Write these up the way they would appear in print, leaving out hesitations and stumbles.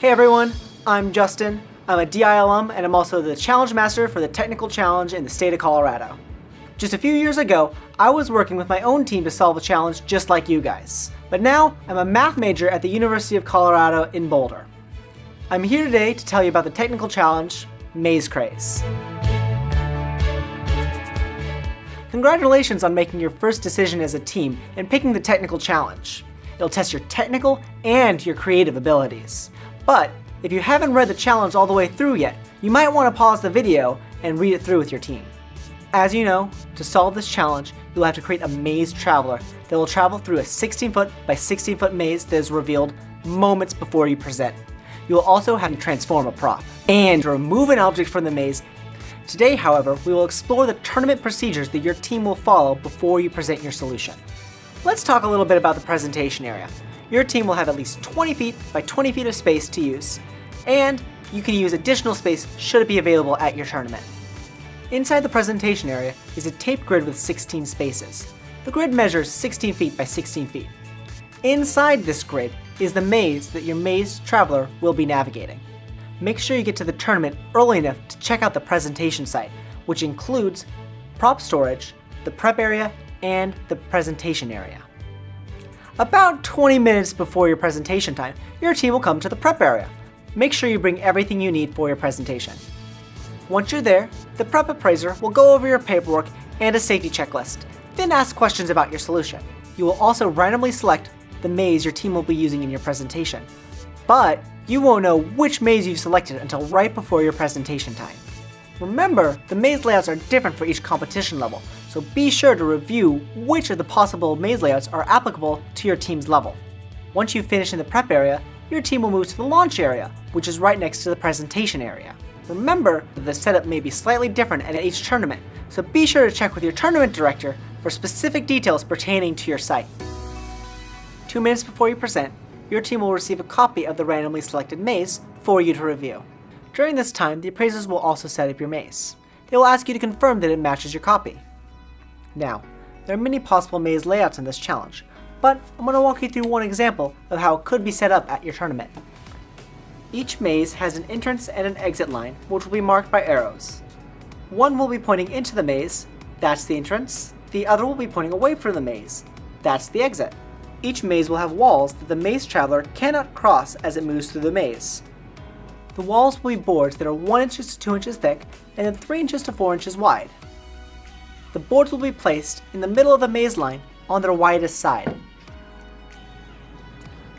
Hey everyone, I'm Justin. I'm a DI alum and I'm also the Challenge Master for the Technical Challenge in the state of Colorado. Just a few years ago, I was working with my own team to solve a challenge just like you guys. But now, I'm a math major at the University of Colorado in Boulder. I'm here today to tell you about the Technical Challenge, Maze Craze. Congratulations on making your first decision as a team and picking the Technical Challenge. It'll test your technical and your creative abilities. But if you haven't read the challenge all the way through yet, you might want to pause the video and read it through with your team. As you know, to solve this challenge, you'll have to create a maze traveler that will travel through a 16-foot by 16-foot maze that is revealed moments before you present. You will also have to transform a prop and remove an object from the maze. Today, however, we will explore the tournament procedures that your team will follow before you present your solution. Let's talk a little bit about the presentation area. Your team will have at least 20 feet by 20 feet of space to use, and you can use additional space should it be available at your tournament. Inside the presentation area is a taped grid with 16 spaces. The grid measures 16 feet by 16 feet. Inside this grid is the maze that your maze traveler will be navigating. Make sure you get to the tournament early enough to check out the presentation site, which includes prop storage, the prep area, and the presentation area. About 20 minutes before your presentation time, your team will come to the prep area. Make sure you bring everything you need for your presentation. Once you're there, the prep appraiser will go over your paperwork and a safety checklist, then ask questions about your solution. You will also randomly select the maze your team will be using in your presentation. But you won't know which maze you've selected until right before your presentation time. Remember, the maze layouts are different for each competition level, so be sure to review which of the possible maze layouts are applicable to your team's level. Once you finish in the prep area, your team will move to the launch area, which is right next to the presentation area. Remember that the setup may be slightly different at each tournament, so be sure to check with your tournament director for specific details pertaining to your site. 2 minutes before you present, your team will receive a copy of the randomly selected maze for you to review. During this time, the appraisers will also set up your maze. They will ask you to confirm that it matches your copy. Now, there are many possible maze layouts in this challenge, but I'm going to walk you through one example of how it could be set up at your tournament. Each maze has an entrance and an exit line, which will be marked by arrows. One will be pointing into the maze, that's the entrance. The other will be pointing away from the maze, that's the exit. Each maze will have walls that the maze traveler cannot cross as it moves through the maze. The walls will be boards that are 1 inch to 2 inches thick and then 3 inches to 4 inches wide. The boards will be placed in the middle of the maze line on their widest side.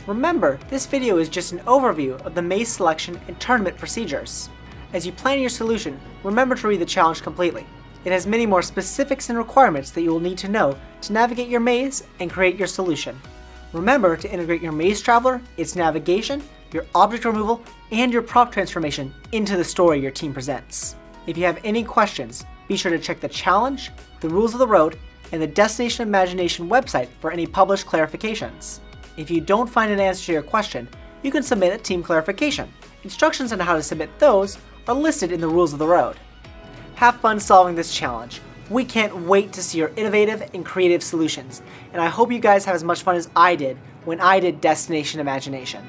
Remember, this video is just an overview of the maze selection and tournament procedures. As you plan your solution, remember to read the challenge completely. It has many more specifics and requirements that you will need to know to navigate your maze and create your solution. Remember to integrate your maze traveler, its navigation, your object removal, and your prop transformation into the story your team presents. If you have any questions, be sure to check the challenge, the rules of the road, and the Destination Imagination website for any published clarifications. If you don't find an answer to your question, you can submit a team clarification. Instructions on how to submit those are listed in the rules of the road. Have fun solving this challenge. We can't wait to see your innovative and creative solutions, and I hope you guys have as much fun as I did when I did Destination Imagination.